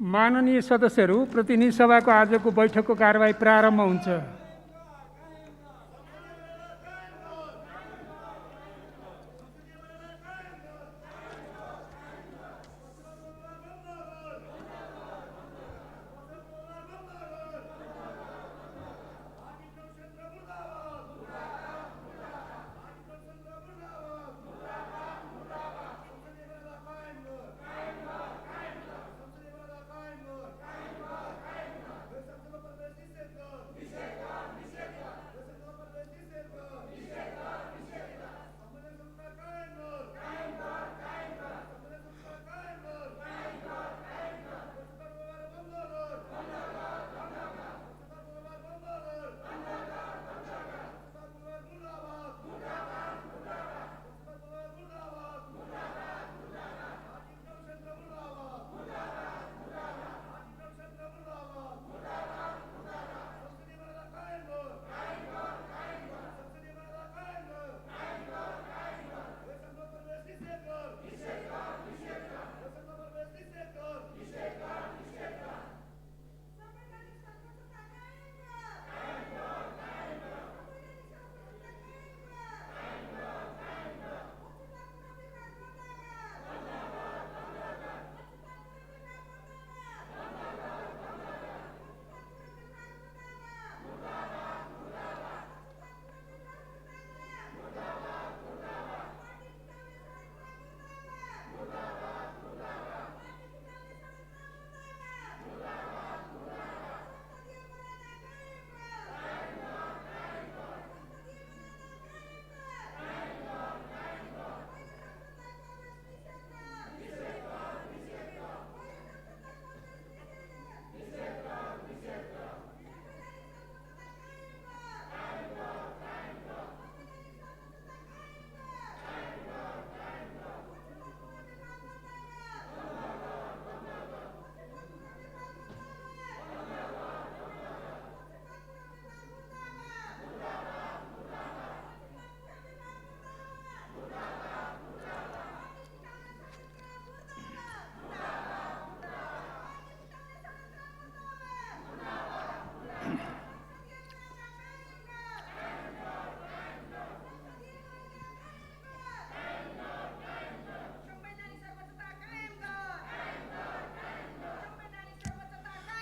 माननीय सदस्यहरू, प्रतिनिधि सभाको आजको बैठकको कारबाही प्रारम्भ हुन्छ।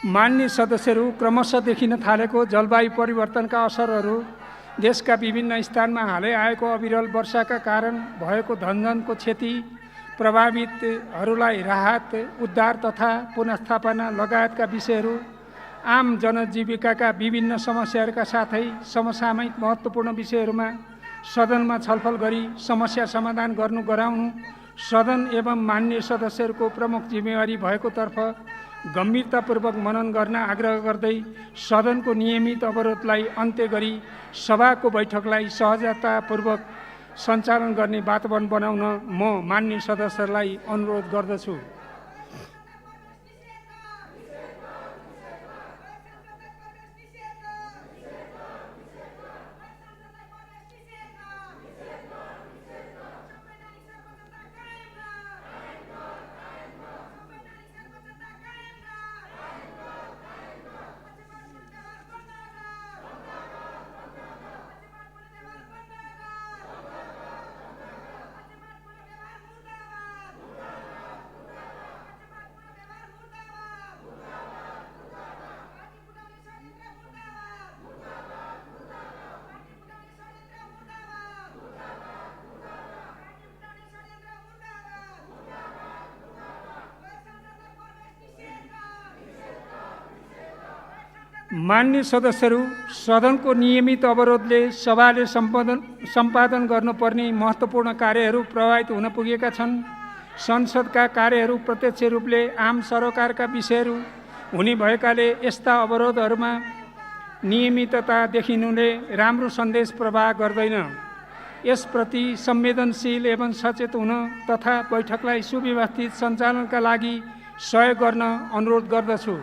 माननीय सदस्यहरू, क्रमशः देखिन थालेको जलवायु परिवर्तनका असरहरू देशका विभिन्न स्थानमा हालै आएको अविरल वर्षाका कारण भएको धनजनको क्षति, प्रभावितहरूलाई राहत, उद्धार तथा पुनर्स्थापना लगायतका विषयहरू, आम जनजीविकाका विभिन्न समस्याहरूका साथै समसामयिक महत्त्वपूर्ण विषयहरूमा सदनमा छलफल गरी समस्या समाधान गराउनु सदन एवं माननीय सदस्यहरूको प्रमुख जिम्मेवारी भएकोतर्फ गम्भीरतापूर्वक मनन गर्न आग्रह गर्दै सदनको नियमित अवरोधलाई अन्त्य गरी सभाको बैठकलाई सहजतापूर्वक सञ्चालन गर्ने वातावरण बनाउन म माननीय सदस्यहरूलाई अनुरोध गर्दछु। माननीय सदस्यहरू, सदनको नियमित अवरोधले सभाले सम्पादन गर्नुपर्ने महत्त्वपूर्ण कार्यहरू प्रभावित हुन पुगेका छन्। संसदका कार्यहरू प्रत्यक्ष रूपले आम सरकारका विषयहरू हुने भएकाले यस्ता अवरोधहरूमा नियमितता देखिनुले राम्रो सन्देश प्रवाह गर्दैन। यसप्रति संवेदनशील एवं सचेत हुन तथा बैठकलाई सुव्यवस्थित सञ्चालनका लागि सहयोग गर्न अनुरोध गर्दछु।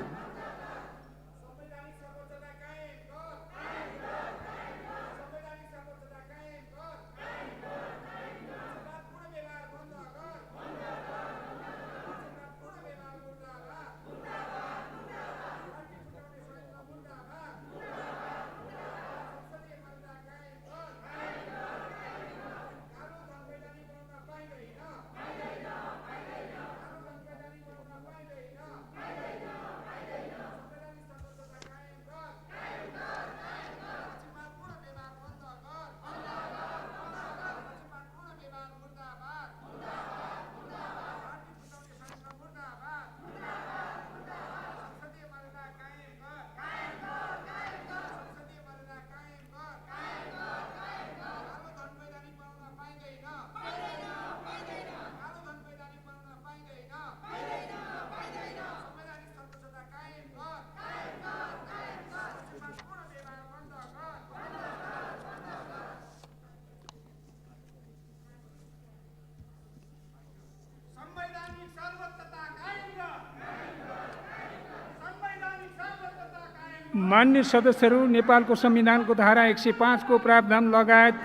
मान्य सदस्यहरू, नेपालको संविधानको धारा 105 को प्रावधान लगायत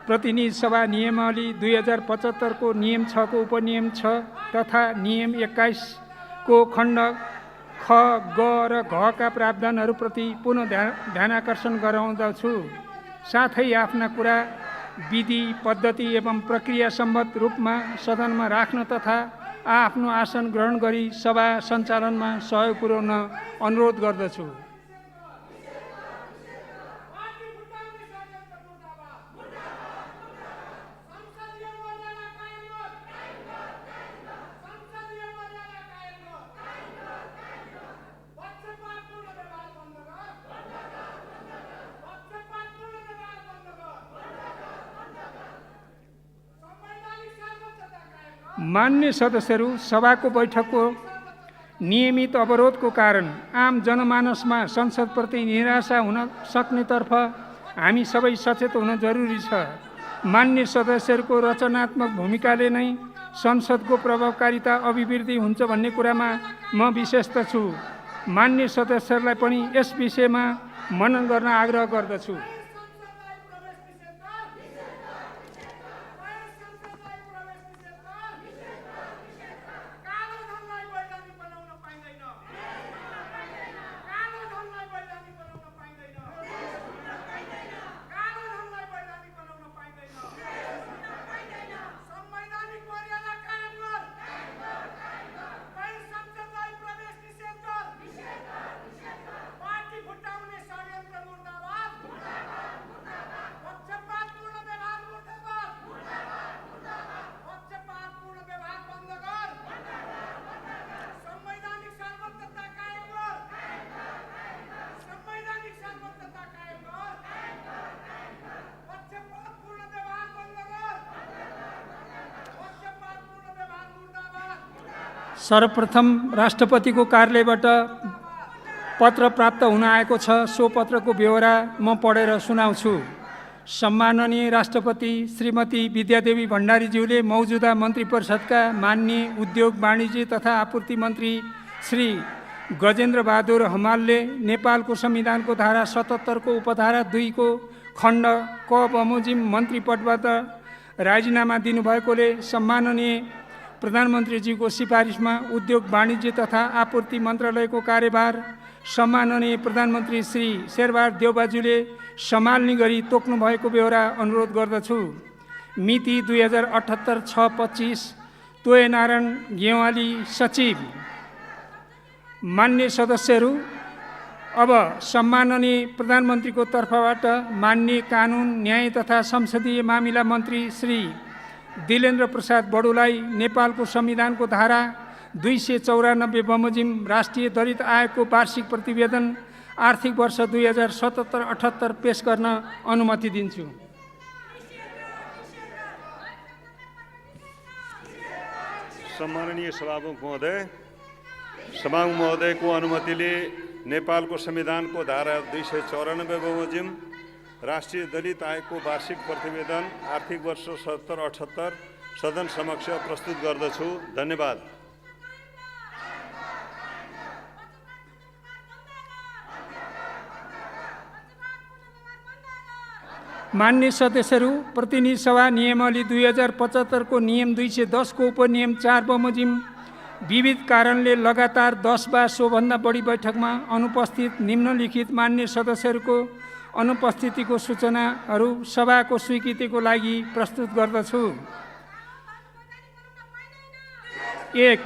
प्रतिनिधि सभा नियमावली 2075 को नियम 6 को उपनियम 6 तथा नियम 21 को खण्ड ख, ग र घ का प्रावधानहरूप्रति पुनः ध्यानाकर्षण गराउँदछु। साथै आफ्ना कुरा विधि, पद्धति एवं प्रक्रिया सम्बद्ध रूपमा सदनमा राख्न तथा आफ्नो आसन ग्रहण गरी सभा सञ्चालनमा सहयोग पुर्याउन अनुरोध गर्दछु। मान्य सदस्यहरू, सभाको बैठकको नियमित अवरोधको कारण आम जनमानसमा संसदप्रति निराशा हुन सक्नेतर्फ हामी सबै सचेत हुन जरुरी छ। मान्य सदस्यहरूको रचनात्मक भूमिकाले नै संसदको प्रभावकारिता अभिवृद्धि हुन्छ भन्ने कुरामा म विश्वस्त छु। मान्य सदस्यहरूलाई पनि यस विषयमा मनन गर्न आग्रह गर्दछु। सर्वप्रथम राष्ट्रपतिको कार्यालयबाट पत्र प्राप्त हुन आएको छ। सो पत्रको ब्यौरा म पढेर सुनाउँछु। सम्माननीय राष्ट्रपति श्रीमती विद्यादेवी भण्डारीज्यूले मौजूदा मन्त्री परिषदका माननीय उद्योग, वाणिज्य तथा आपूर्ति मन्त्री श्री गजेन्द्र बहादुर हमालले नेपालको संविधानको धारा 77 को उपधारा 2 को खण्ड क बमोजिम मन्त्री पदबाट राजीनामा दिनुभएकोले सम्माननीय प्रधानमन्त्रीजीको सिफारिसमा उद्योग, वाणिज्य तथा आपूर्ति मन्त्रालयको कार्यभार सम्माननीय प्रधानमन्त्री श्री शेरबहादुर देउबाज्यूले सम्हाल्ने गरी तोक्नु भएको बेहोरा अनुरोध गर्दछु। मिति 2078-6-25 तोयनारायण गेवाली सचिव। मान्य सदस्यहरू, अब सम्माननीय प्रधानमन्त्रीको तर्फबाट माननीय कानुन, न्याय तथा संसदीय मामिला मन्त्री श्री दिलेन्द्र प्रसाद बडुलाई नेपालको संविधानको धारा 294 बमोजिम राष्ट्रिय दलित आयोगको वार्षिक प्रतिवेदन आर्थिक वर्ष 2077-78 पेश गर्न अनुमति दिन्छु। सम्माननीय सभामुख महोदयको अनुमतिले नेपालको संविधानको धारा 294 बमोजिम राष्ट्रिय दलित आयोगको वार्षिक प्रतिवेदन आर्थिक वर्ष 77-78 सदन समक्ष प्रस्तुत गर्दछु। धन्यवाद। मान्य सदस्यहरू, प्रतिनिधि सभा नियमावली 2075 को नियम 210 को उपनियम 4 बमोजिम विविध कारणले लगातार 10 वा सोभन्दा बढी बैठकमा अनुपस्थित निम्नलिखित मान्य सदस्यहरूको अनुपस्थितिको सूचनाहरू सभाको स्वीकृतिको लागि प्रस्तुत गर्दछु। 1.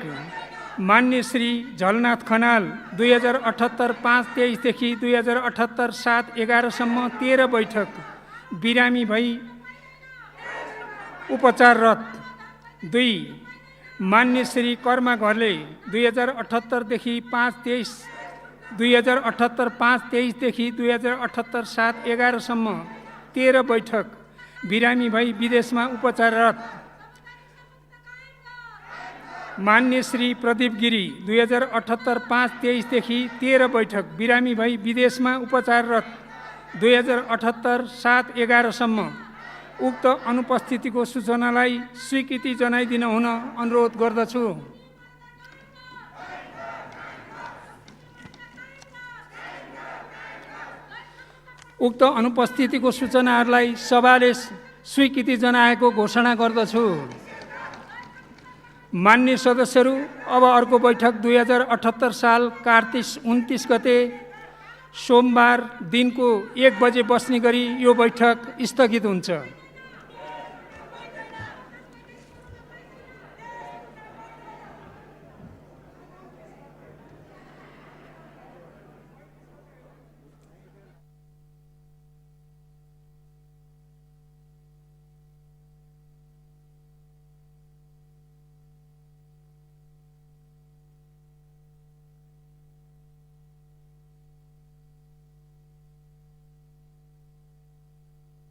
मान्य श्री झलनाथ खनाल 2078-5-23 देखि 2078-7-11 सम्म 13 बैठक बिरामी भई उपचाररत। 2. मान्य श्री कर्मा घरले 2078 2078-5-23 देखि 2078-7-11 सम्म 13 बैठक बिरामी भई विदेशमा उपचाररत। मान्य श्री प्रदीप गिरी 2078-5-23 देखि 13 बैठक बिरामी भई विदेशमा उपचाररत। 2078-7-11 सम्म उक्त अनुपस्थितिको सूचनालाई स्वीकृति जनाइदिन हुन अनुरोध गर्दछु। उक्त अनुपस्थितिको सूचनाहरूलाई सभाले स्वीकृति जनाएको घोषणा गर्दछु। मान्य सदस्यहरू, अब अर्को बैठक 2078 साल कार्तिक 29 गते सोमबार दिनको 1 बजे बस्ने गरी यो बैठक स्थगित हुन्छ।